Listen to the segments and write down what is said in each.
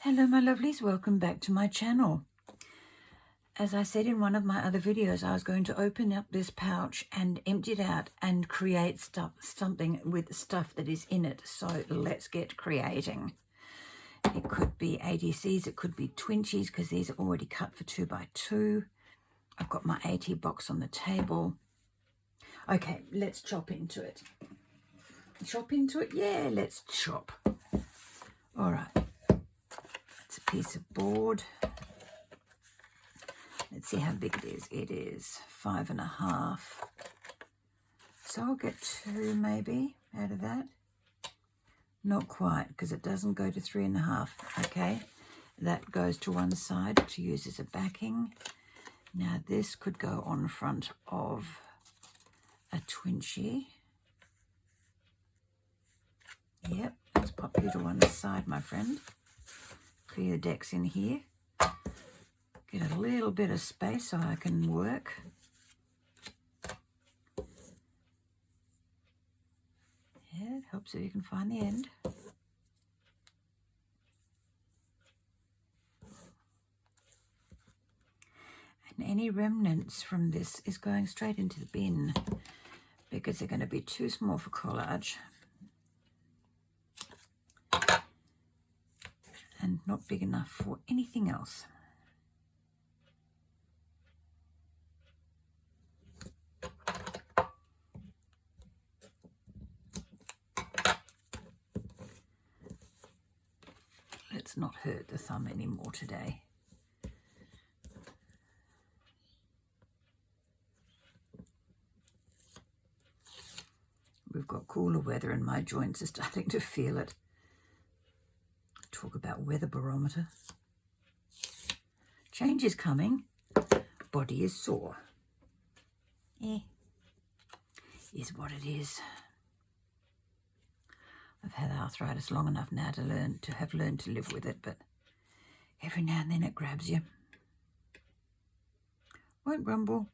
Hello my lovelies, welcome back to my channel. As I said in one of my other videos, I was going to open up this pouch and empty it out and create something with stuff that is in it. So let's get creating. It could be ADCs, it could be twinchies because these are already cut for 2x2. I've got my AT box on the table. Okay, let's chop into it. Chop into it? Yeah, let's chop. All right. It's a piece of board. Let's see how big it is. It is 5.5. So I'll get 2 maybe out of that. Not quite, because it doesn't go to 3.5. Okay, that goes to one side to use as a backing. Now this could go on front of a twinchy. Yep, let's pop you to one side, my friend. Clear the decks in here. Get a little bit of space so I can work. Yeah, it helps if you can find the end. And any remnants from this is going straight into the bin because they're going to be too small for collage and not big enough for anything else. Let's not hurt the thumb anymore today. We've got cooler weather and my joints are starting to feel it. Talk about weather barometer. Change is coming. Body is sore. Is what it is. I've had arthritis long enough now to have learned to live with it, but every now and then it grabs you. Won't grumble.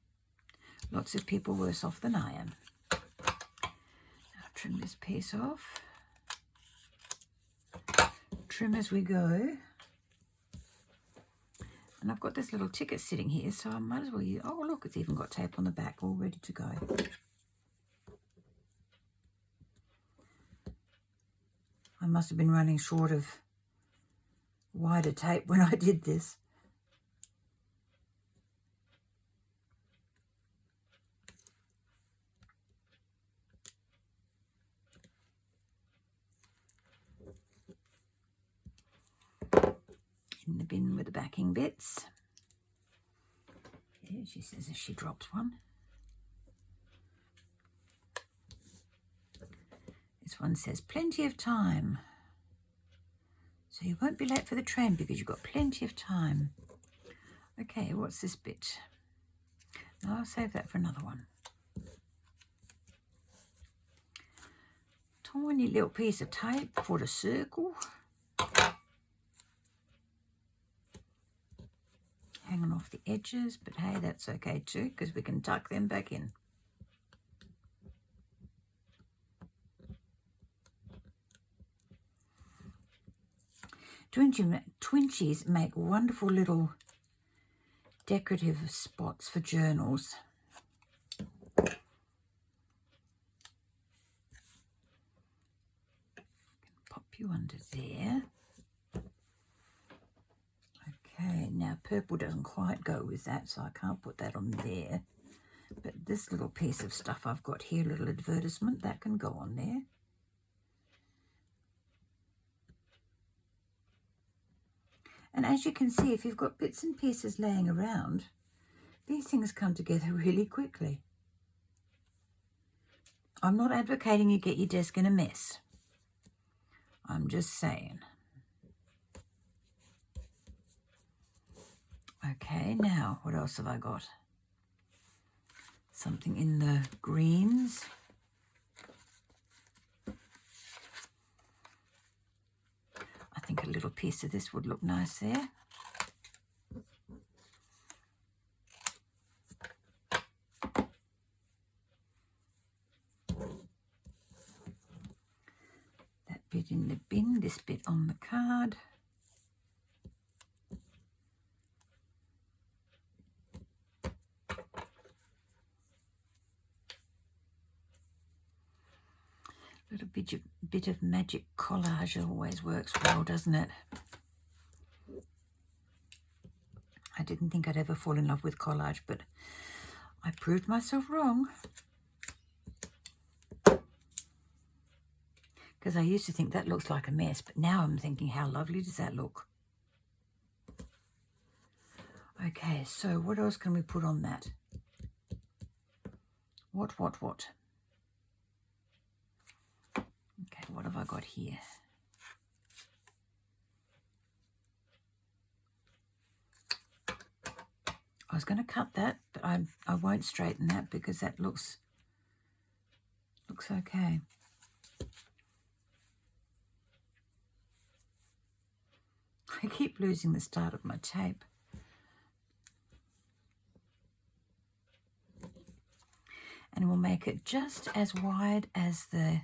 Lots of people worse off than I am. I'll trim this piece off. Trim as we go. And I've got this little ticket sitting here, so I might as well use... Oh, look, it's even got tape on the back, all ready to go. I must have been running short of wider tape when I did this. In the bin with the backing bits. Yeah, she says if she drops one. This one says plenty of time. So you won't be late for the train because you've got plenty of time. Okay, what's this bit? No, I'll save that for another one. Tiny little piece of tape for the circle. Hanging off the edges, but hey, that's okay too because we can tuck them back in. Twinchies make wonderful little decorative spots for journals. Pop you under there. Okay, now purple doesn't quite go with that, so I can't put that on there. But this little piece of stuff I've got here, little advertisement, that can go on there. And as you can see, if you've got bits and pieces laying around, these things come together really quickly. I'm not advocating you get your desk in a mess. I'm just saying. Okay, now what else have I got? Something in the greens. I think a little piece of this would look nice there. That bit in the bin, this bit on the card. little bit of magic collage always works well, doesn't it? I didn't think I'd ever fall in love with collage, but I proved myself wrong. Because I used to think that looks like a mess, but now I'm thinking, how lovely does that look? Okay, so what else can we put on that? What? Okay, what have I got here? I was going to cut that, but I won't straighten that because that looks okay. I keep losing the start of my tape. And we'll make it just as wide as the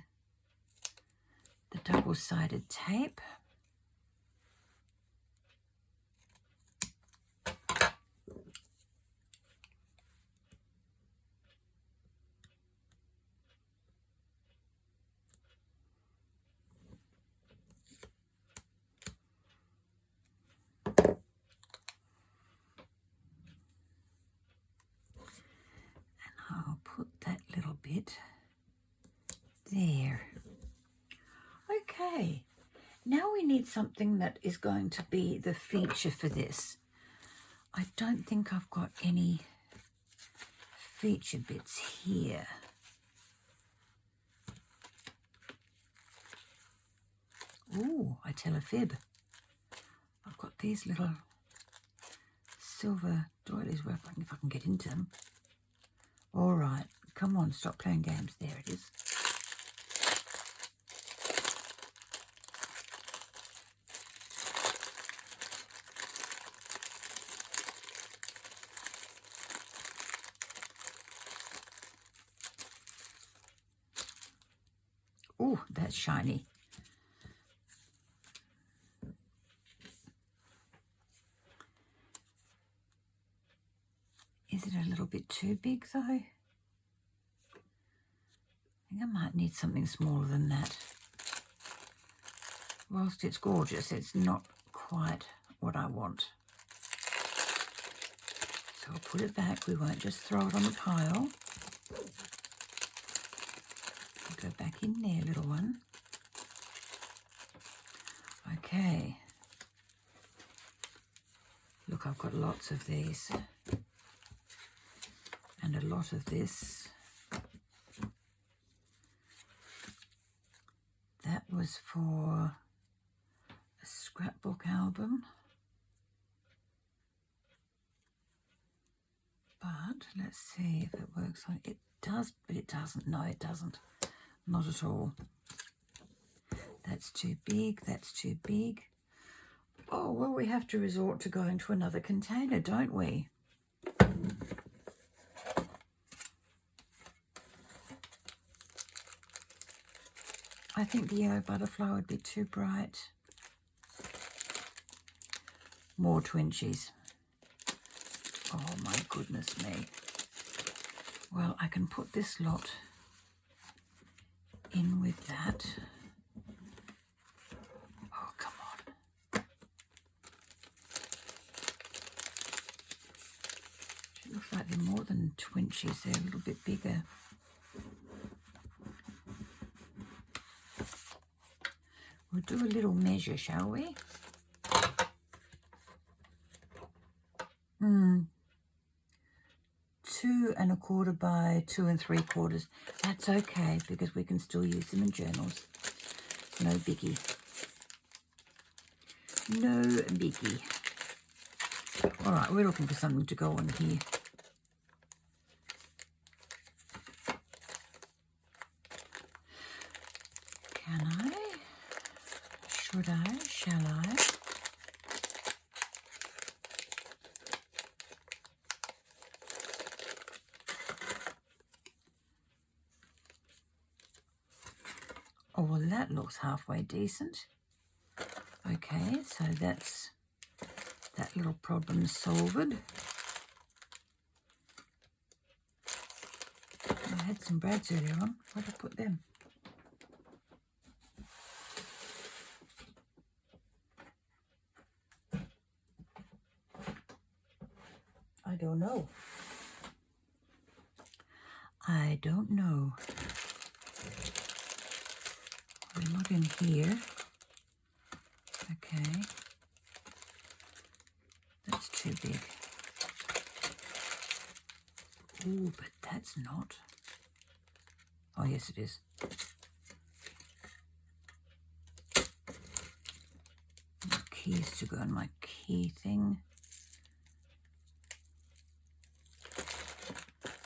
double-sided tape. I'll put that little bit there. Okay, now we need something that is going to be the feature for this. I don't think I've got any feature bits here. Ooh, I tell a fib. I've got these little silver doilies, if I can get into them. All right, come on, stop playing games. There it is. Oh, that's shiny. Is it a little bit too big though? I think I might need something smaller than that. Whilst it's gorgeous, it's not quite what I want. So I'll put it back. We won't just throw it on the pile. Go back in there, little one. Okay. Look, I've got lots of these. And a lot of this. That was for a scrapbook album. But let's see if it works on it. Does, but it doesn't. No, it doesn't. Not at all. That's too big. That's too big. Oh, well, we have to resort to going to another container, don't we? I think the yellow butterfly would be too bright. More twinchies. Oh my goodness me. Well, I can put this lot in with that. Oh, come on. It looks like they're more than twinchies. They're a little bit bigger. We'll do a little measure, shall we? 2 1/4 by 2 3/4. That's okay because we can still use them in journals. No biggie. No biggie. All right, we're looking for something to go on here. Can I? Should I? Shall I? Oh, well, that looks halfway decent. Okay, so that's that little problem solved. I had some brads earlier on. Where'd I put them? I don't know. I don't know. We're not in here. Okay. That's too big. Ooh, but that's not. Oh, yes, it is. My keys to go on my key thing.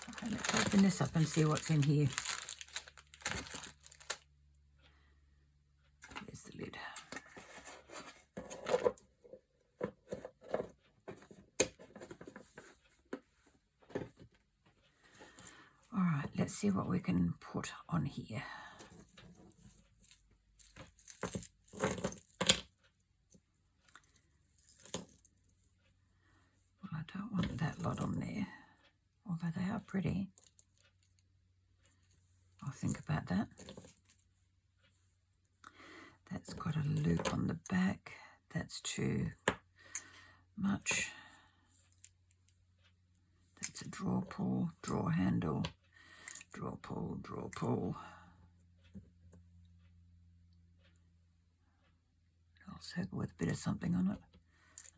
Okay, let's open this up and see what's in here. There's the lid. All right, let's see what we can put on here. Well, I don't want that lot on there, although they are pretty. I'll think about that. That's got a loop on the back. That's too much. That's a draw pull, draw handle, draw pull, draw pull. I'll circle with a bit of something on it.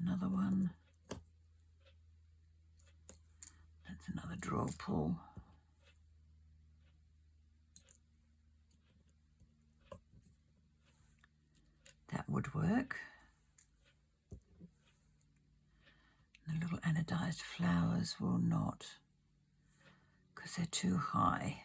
Another one. That's another draw pull. That would work. The little anodized flowers will not, because they're too high.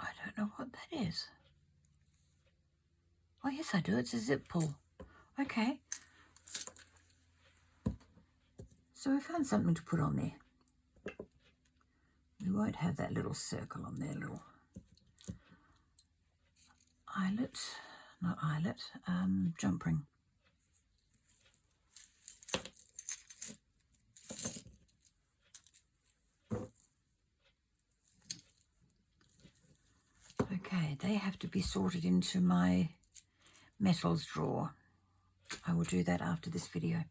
I don't know what that is. Oh, yes, I do. It's a zip pull. Okay. So we found something to put on there. We won't have that little circle on there, little eyelet, not eyelet, jump ring. Okay, they have to be sorted into my metals drawer. I will do that after this video.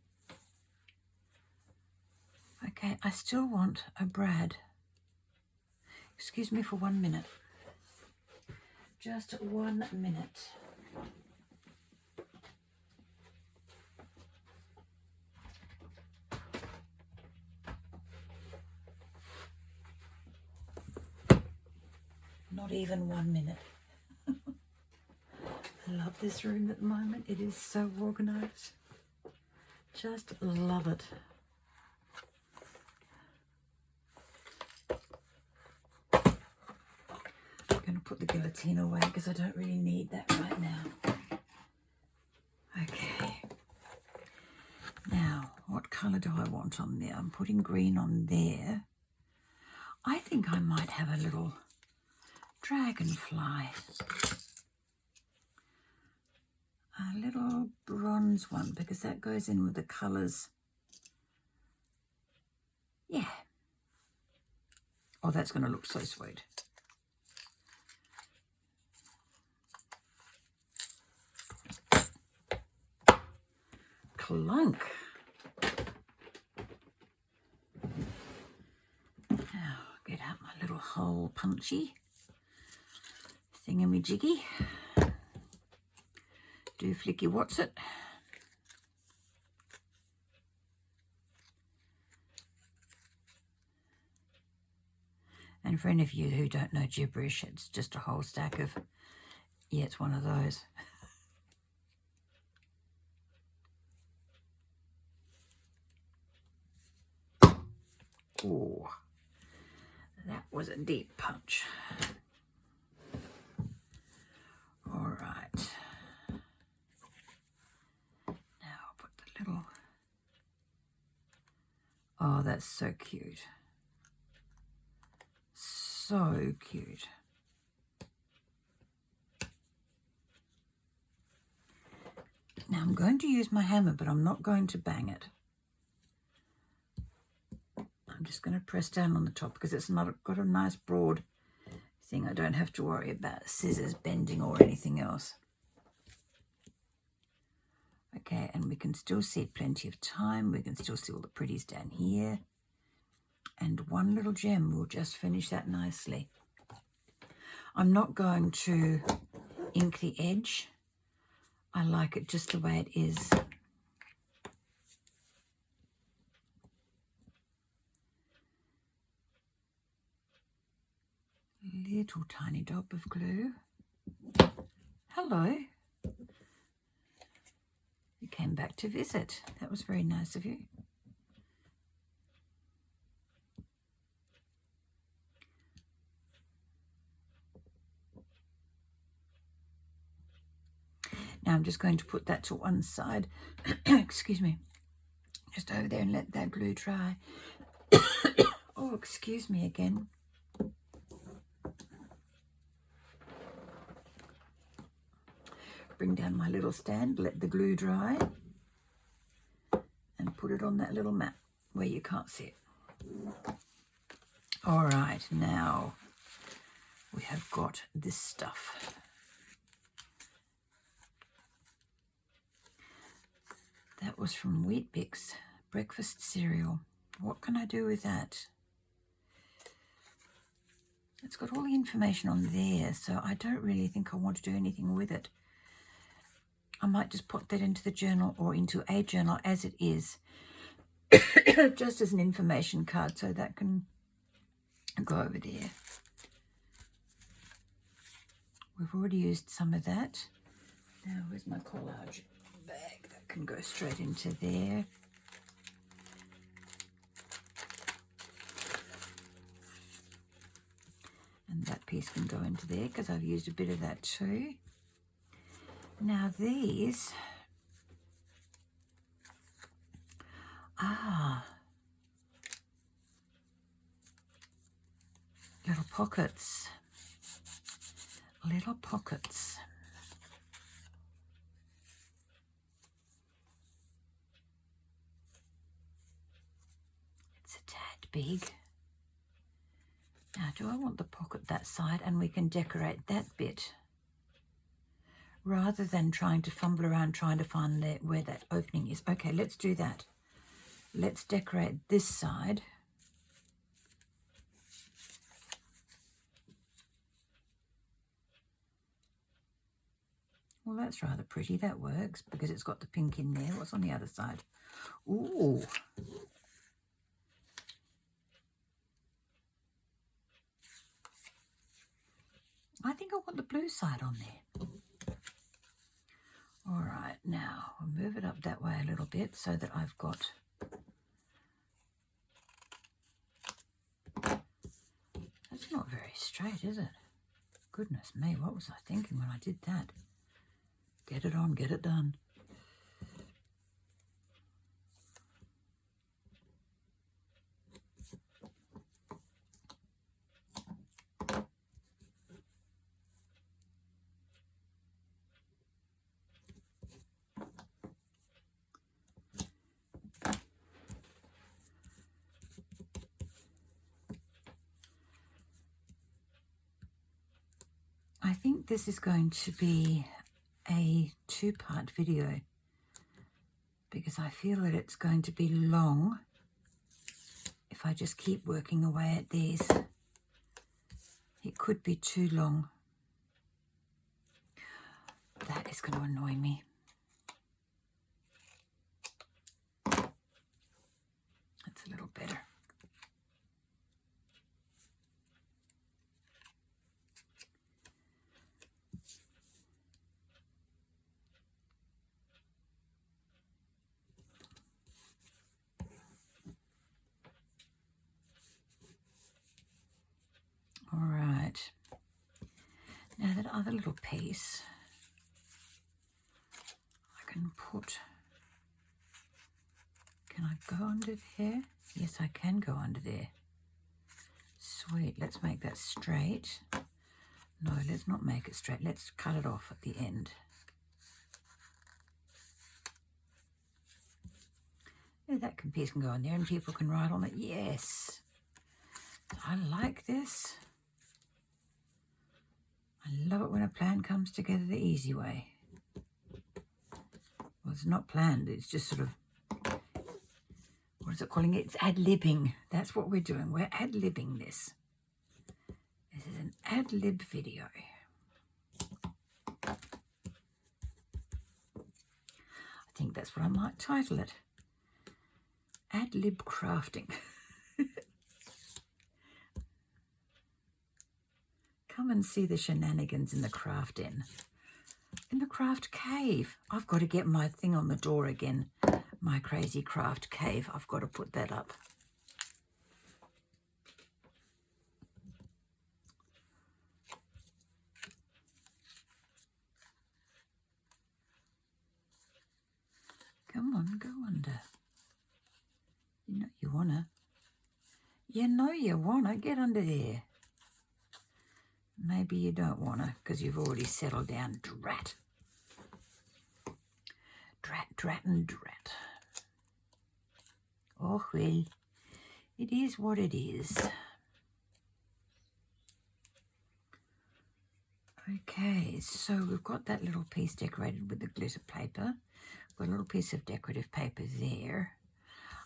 Okay, I still want a brad. Excuse me for 1 minute. Just 1 minute. Not even 1 minute. I love this room at the moment. It is so organized. Just love it. I'm going to put the guillotine away because I don't really need that right now. Okay. Now, what colour do I want on there? I'm putting green on there. I think I might have a little dragonfly. A little bronze one, because that goes in with the colours. Yeah. Oh, that's going to look so sweet. Clunk. Now, get out my little hole punchy thingamajiggy. Do flicky what's it. And for any of you who don't know gibberish, it's just a whole stack of, yeah, it's one of those. Oh, that was a deep punch. All right. Now I'll put the little, oh, that's so cute. So cute. Now I'm going to use my hammer, but I'm not going to bang it. I'm just going to press down on the top because it's not got a nice broad thing. I don't have to worry about scissors bending or anything else. Okay, and we can still see plenty of time. We can still see all the pretties down here. And one little gem will just finish that nicely. I'm not going to ink the edge. I like it just the way it is. Little tiny dab of glue. Hello. You came back to visit. That was very nice of you. Now I'm just going to put that to one side. Excuse me. Just over there and let that glue dry. Oh, excuse me again. Bring down my little stand, let the glue dry, and put it on that little mat where you can't see it. All right, now we have got this stuff. That was from Wheat Bix, breakfast cereal. What can I do with that? It's got all the information on there, so I don't really think I want to do anything with it. I might just put that into the journal or into a journal as it is, just as an information card, so that can go over there. We've already used some of that. Now, where's my collage bag? That can go straight into there. And that piece can go into there because I've used a bit of that too. Now these, little pockets, little pockets. It's a tad big. Now, do I want the pocket that side? And we can decorate that bit rather than trying to fumble around trying to find where that opening is. Okay, let's do that. Let's decorate this side. Well, that's rather pretty. That works because it's got the pink in there. What's on the other side? Ooh. I think I want the blue side on there. All right, now we'll move it up that way a little bit so that I've got... That's not very straight, is it? Goodness me, what was I thinking when I did that? Get it on, get it done. I think this is going to be a two-part video because I feel that it's going to be long if I just keep working away at these. It could be too long. That is going to annoy me. That's a little better. All right, now that other little piece, I can put, can I go under there? Yes, I can go under there. Sweet, let's make that straight. No, let's not make it straight. Let's cut it off at the end. Yeah, that piece can go on there and people can write on it. Yes, I like this. I love it when a plan comes together the easy way. Well, it's not planned, it's just sort of, what is it calling it? It's ad-libbing. That's what we're doing. We're ad-libbing this. This is an ad-lib video. I think that's what I might title it. Ad-lib crafting. Come and see the shenanigans in the craft in the craft cave. I've got to get my thing on the door again. My crazy craft cave. I've got to put that up. Come on, go under. You know you wanna. You know you wanna. Get under there. Maybe you don't wanna because you've already settled down. Drat. Drat, drat, and drat. Oh, well, it is what it is. Okay, so we've got that little piece decorated with the glitter paper. Got a little piece of decorative paper there.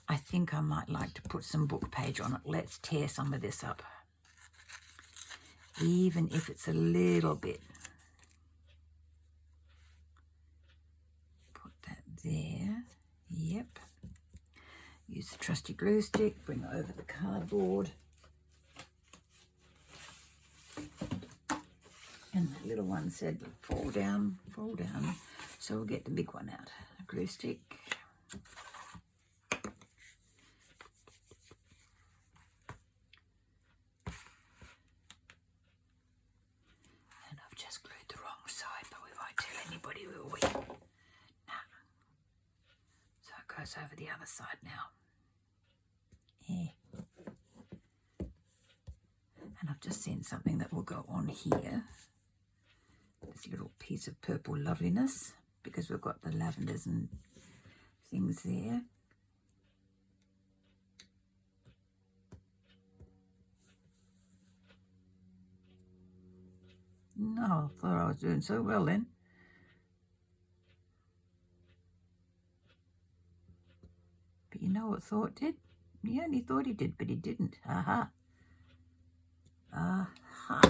I think I might like to put some book page on it. Let's tear some of this up. Even if it's a little bit. Put that there. Yep. Use the trusty glue stick. Bring it over the cardboard. And the little one said, fall down, fall down. So we'll get the big one out. A glue stick. And I've just glued the wrong side, but we won't tell anybody, will we? No. So it goes over the other side now. Yeah. And I've just seen something that will go on here. This little piece of purple loveliness, because we've got the lavenders and things there. No, I thought I was doing so well then. But you know what Thought did? He only thought he did, but he didn't. Aha. Aha.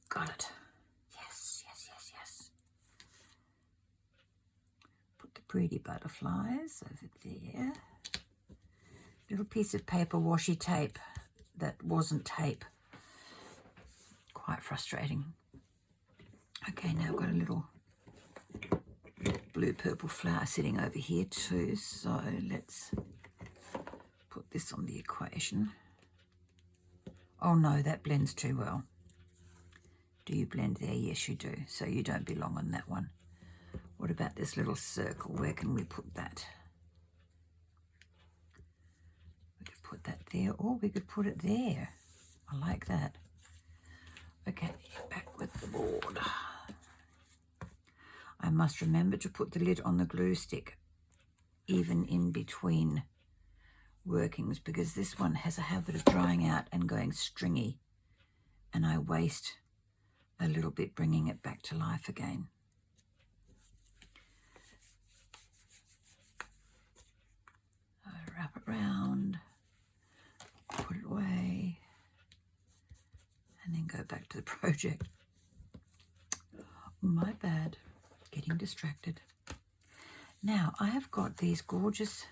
Got it. Yes, yes, yes, yes. Put the pretty butterflies over there. Little piece of paper washi tape that wasn't tape. Quite frustrating. Okay, now I've got a little blue purple flower sitting over here too, so let's put this on the equation. Oh no, that blends too well. Do you blend there? Yes, you do. So you don't belong on that one. What about this little circle? Where can we put that? We could put that there, or we could put it there. I like that. Okay, back with the board. I must remember to put the lid on the glue stick, even in between workings, because this one has a habit of drying out and going stringy, and I waste a little bit bringing it back to life again. I wrap it round, put it away, and then go back to the project. My bad, getting distracted. Now I have got these gorgeous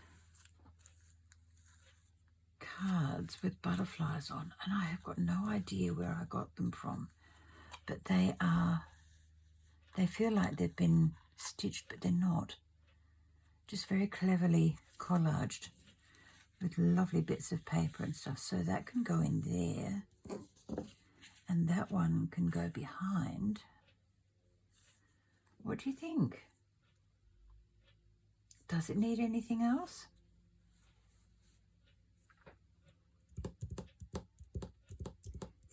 cards with butterflies on, and I have got no idea where I got them from, but they feel like they've been stitched, but they're not. Just very cleverly collaged with lovely bits of paper and stuff. So that can go in there, and that one can go behind. What do you think? Does it need anything else?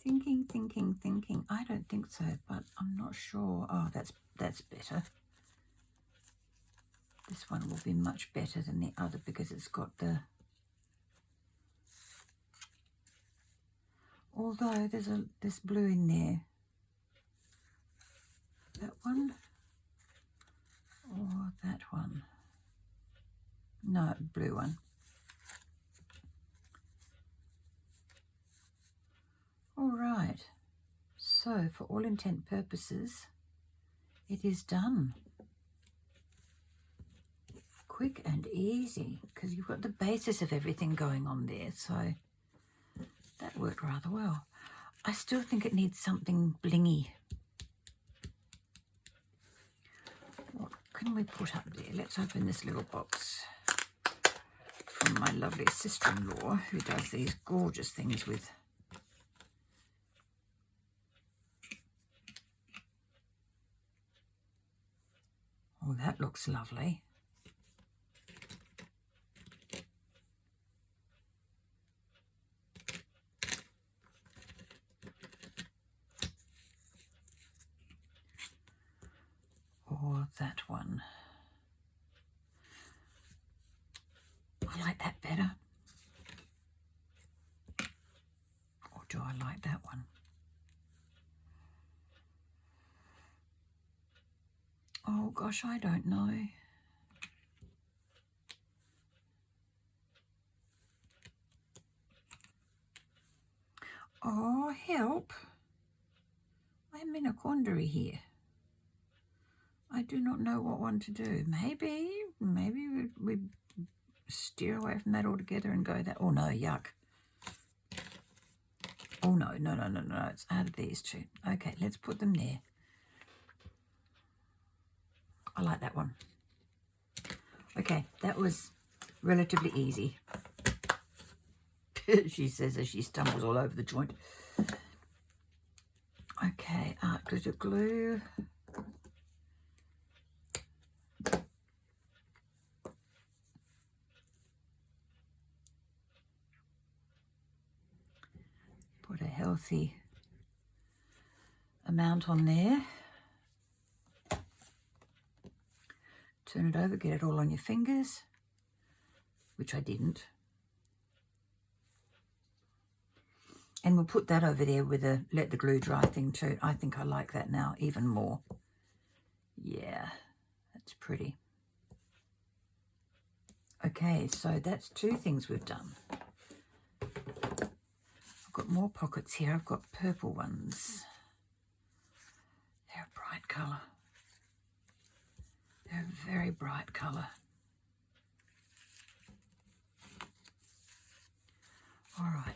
Thinking. I don't think so, but I'm not sure. Oh, that's better. This one will be much better than the other because it's got the... Although there's blue in there. one or that one? No, blue one. All right, so for all intent purposes, it is done. Quick and easy, because you've got the basis of everything going on there, so that worked rather well. I still think it needs something blingy. What can we put up there? Let's open this little box from my lovely sister-in-law, who does these gorgeous things with oh, that looks lovely. Or that one. I like that better. Or do I like that one? Oh gosh, I don't know. Oh, help. I'm in a quandary here. I do not know what one to do. Maybe we steer away from that altogether and go that. Oh no, yuck. Oh no, it's out of these two. Okay, let's put them there. I like that one. Okay, that was relatively easy. She says as she stumbles all over the joint. Okay, art glitter glue. Put a healthy amount on there. Turn it over, get it all on your fingers, which I didn't. And we'll put that over there with a let the glue dry thing too. I think I like that now even more. Yeah, that's pretty. Okay, so that's two things we've done. I've got more pockets here. I've got purple ones. They're a bright colour. They're a very bright colour. All right,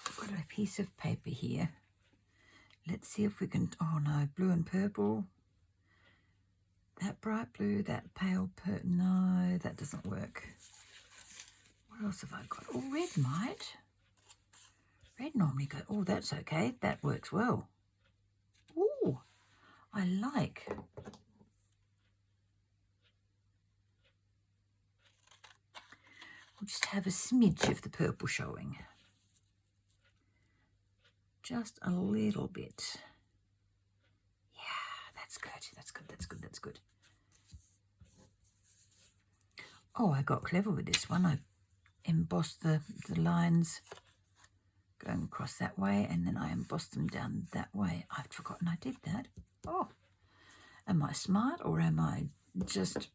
I've got a piece of paper here. Let's see if we can, oh no, blue and purple. That bright blue, that pale purple, no, that doesn't work. What else have I got? Oh, red might. Red normally go, oh, that's okay. That works well. Oh, I like. We'll just have a smidge of the purple showing. Just a little bit. Yeah, that's good. That's good. Oh, I got clever with this one. I embossed the lines going across that way, and then I embossed them down that way. I'd forgotten I did that. Oh, am I smart or am I just,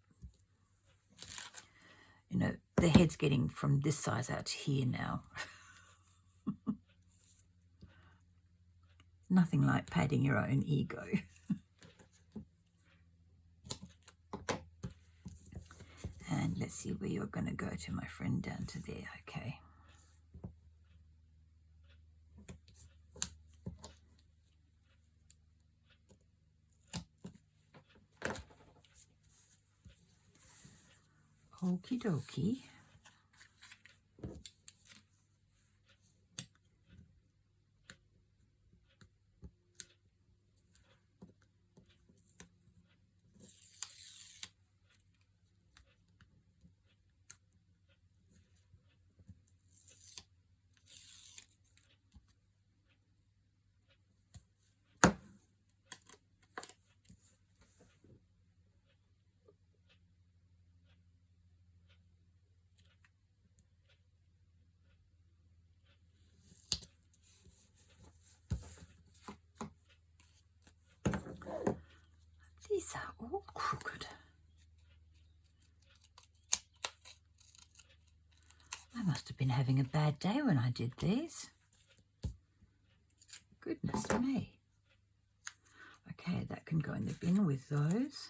you know, the head's getting from this size out to here now. Nothing like padding your own ego. And let's see where you're going to go to, my friend, down to there. Okay. Okie dokie. These are all crooked. I must have been having a bad day when I did these. Goodness me. Okay, that can go in the bin with those.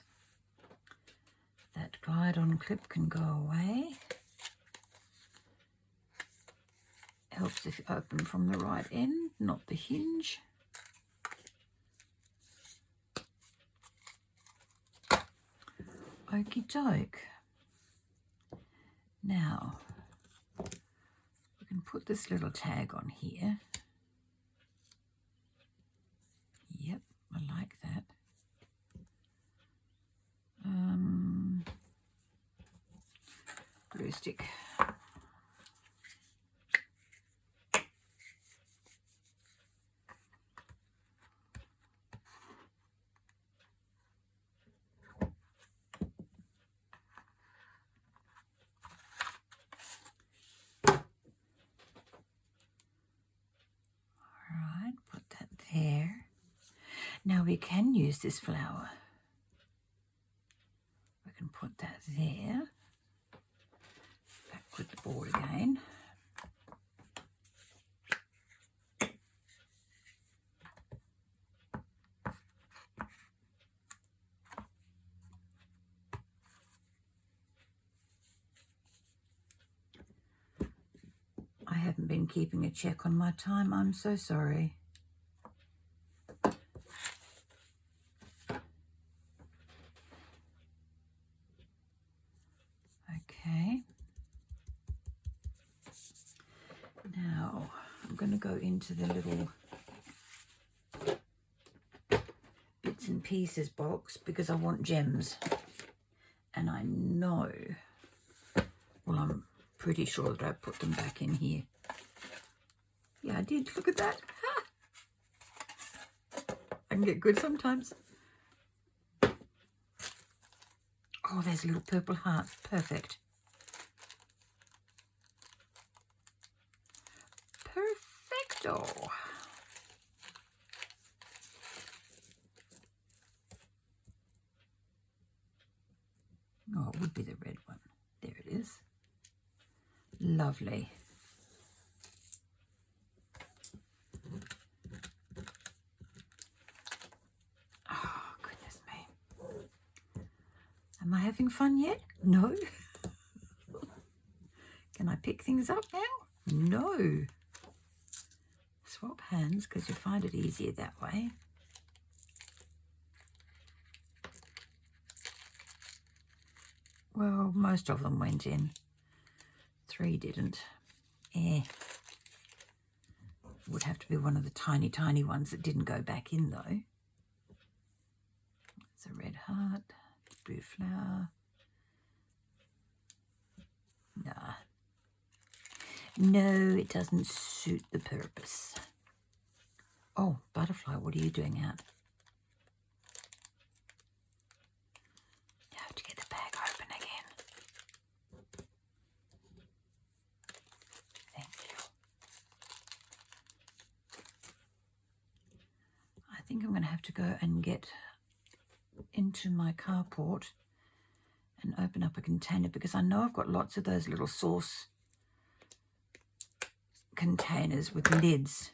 That glide-on clip can go away. Helps if you open from the right end, not the hinge. Okie doke. Now, we can put this little tag on here. Yep, I like that. Glue stick. Alright, put that there. Now we can use this flower. We can put that there. Back with the board again. I haven't been keeping a check on my time. I'm so sorry. Okay. Now I'm going to go into the little bits and pieces box because I want gems. And I know, well, I'm pretty sure that I put them back in here. Yeah, I did. Look at that. Ha! I can get good sometimes. Oh, there's a little purple heart. Perfect. Perfecto. Oh, it would be the red one. There it is. Lovely. Oh, goodness me. Am I having fun yet? No. Can I pick things up now? No. Swap hands because you find it easier that way. Well, most of them went in. 3 didn't. Would have to be one of the tiny, tiny ones that didn't go back in, though. It's a red heart, blue flower. Nah. No, it doesn't suit the purpose. Oh, butterfly, what are you doing out? You have to get the bag open again. Thank you. I think I'm going to have to go and get into my carport and open up a container because I know I've got lots of those little sauce containers with lids.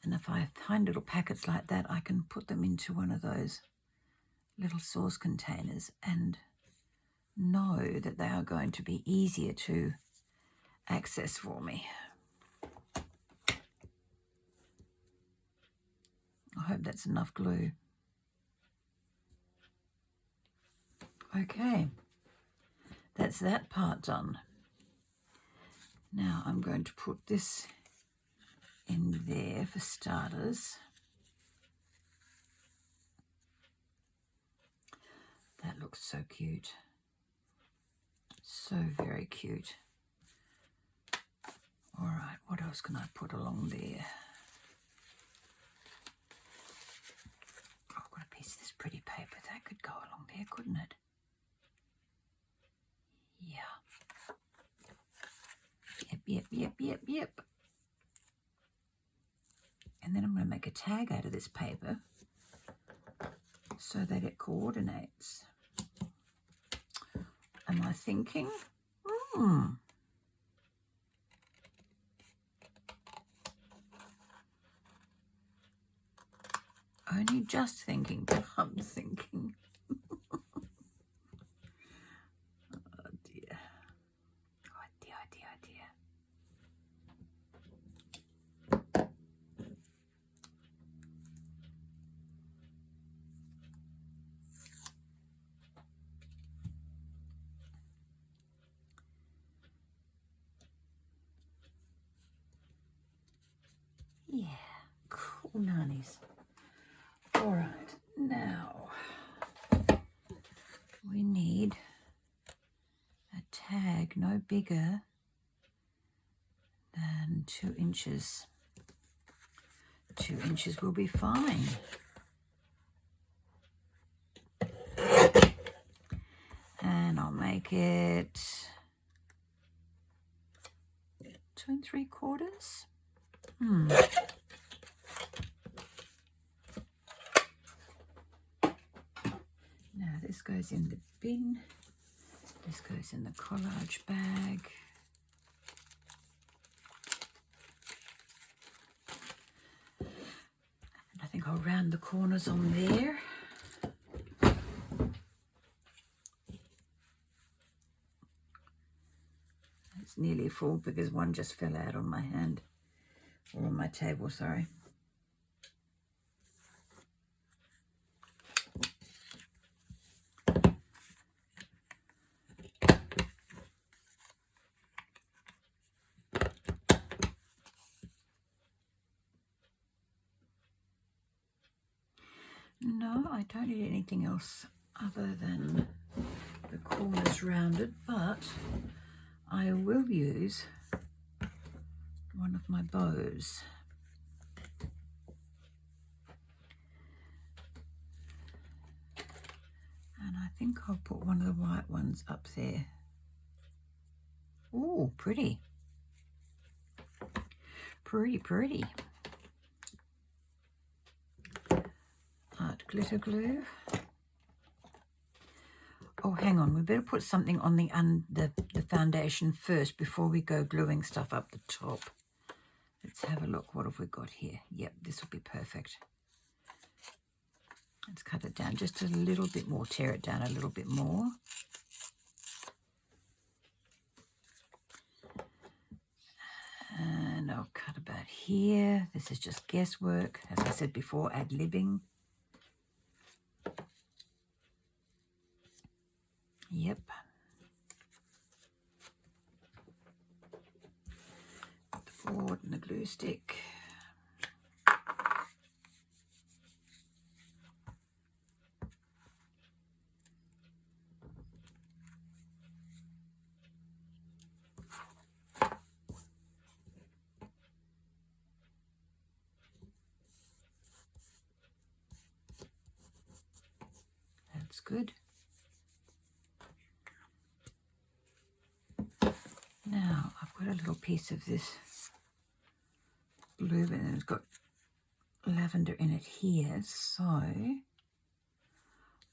And if I find little packets like that, I can put them into one of those little sauce containers and know that they are going to be easier to access for me. I hope that's enough glue. Okay, that's that part done. Now I'm going to put this in there for starters. That looks so cute. So very cute. All right, what else can I put along there? Oh, I've got a piece of this pretty paper. That could go along there, couldn't it? Yeah. Yep. And then I'm going to make a tag out of this paper. so that it coordinates. Am I thinking? Only just thinking, but I'm thinking. Oh dear. Oh dear, oh dear, oh dear. Yeah, cool nannies. All right, now we need a tag no bigger than 2 inches. 2 inches will be fine. And I'll make it 2 3/4. Now this goes in the bin. This goes in the collage bag. And I think I'll round the corners on there. It's nearly full because one just fell out on my hand, or on my table, sorry. No, I don't need anything else other than the corners rounded, but I will use one of my bows. And I think I'll put one of the white ones up there. Ooh, pretty. Pretty, pretty. Art glitter glue. Oh, hang on. We better put something on the foundation first before we go gluing stuff up the top. Let's have a look. What have we got here? Yep, this will be perfect. Let's cut it down just a little bit more. Tear it down a little bit more. And I'll cut about here. This is just guesswork. As I said before, ad-libbing. Yep. The board and the glue stick. That's good. Now, I've got a little piece of this blue, and it's got lavender in it here, so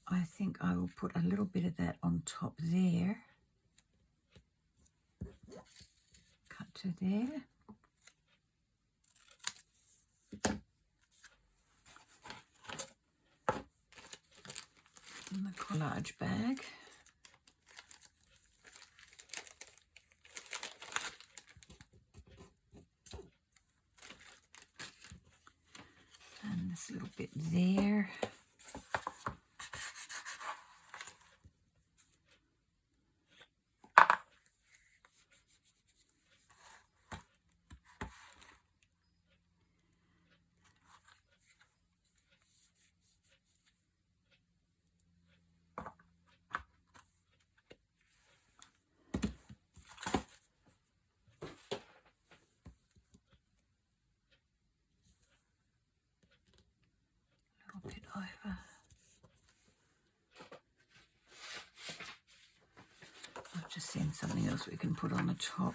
I think I will put a little bit of that on top there. Cut to there. In the collage bag. And this little bit there. Bit over. I've just seen something else we can put on the top.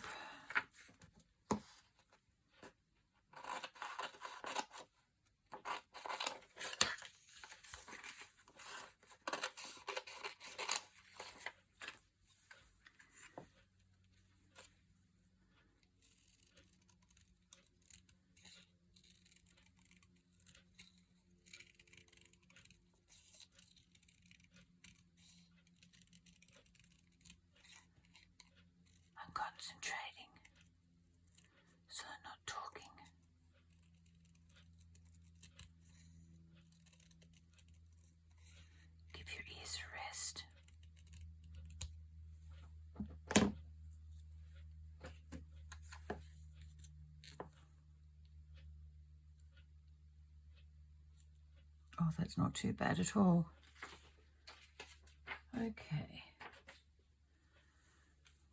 concentrating, so I'm not talking. Give your ears a rest. Oh, that's not too bad at all. Okay.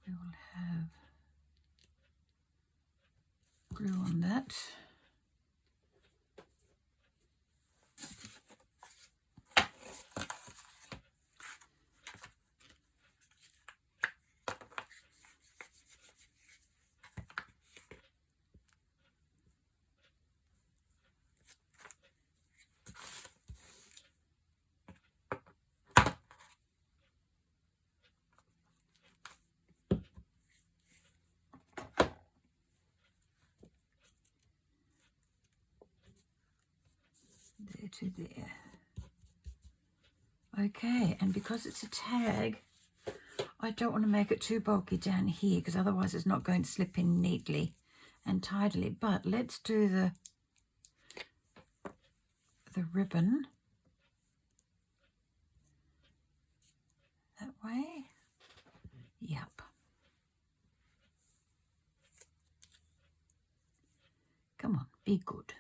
We will have glue on that. There to there. Okay, and because it's a tag, I don't want to make it too bulky down here because otherwise it's not going to slip in neatly and tidily. But let's do the ribbon that way. Yep. Come on, be good.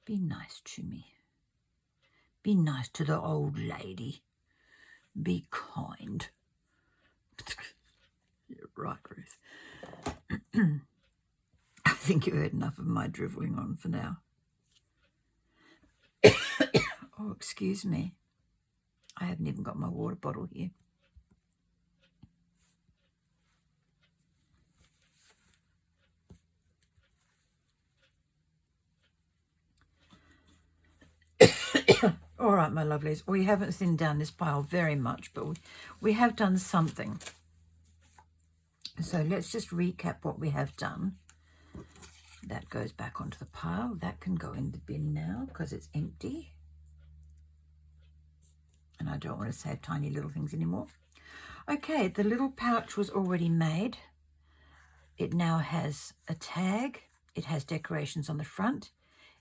Be nice to me. Be nice to the old lady. Be kind. You're right, Ruth. I think you've heard enough of my drivelling on for now. Oh, excuse me. I haven't even got my water bottle here. All right, my lovelies, we haven't thinned down this pile very much, but we have done something. So let's just recap what we have done. That goes back onto the pile. That can go in the bin now because it's empty. And I don't want to save tiny little things anymore. Okay, the little pouch was already made. It now has a tag. It has decorations on the front.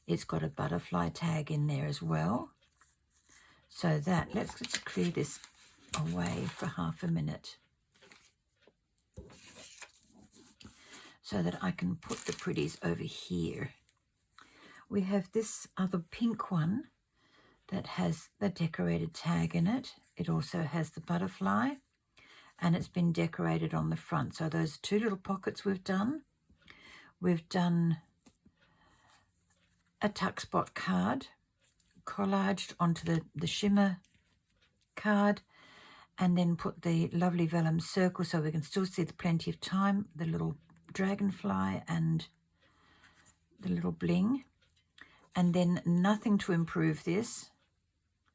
It's got a butterfly tag in there as well. So that, let's just clear this away for half a minute so that I can put the pretties over here. We have this other pink one that has the decorated tag in it. It also has the butterfly and it's been decorated on the front. So those two little pockets we've done. We've done a tuck spot card collaged onto the shimmer card and then put the lovely vellum circle so we can still see the plenty of time, the little dragonfly and the little bling, and then nothing to improve this,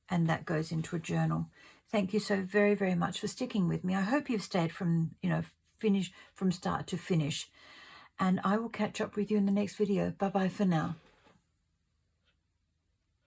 and that goes into a journal. Thank you so very, very much for sticking with me. I hope you've stayed from, finish from start to finish, and I will catch up with you in the next video. Bye-bye for now.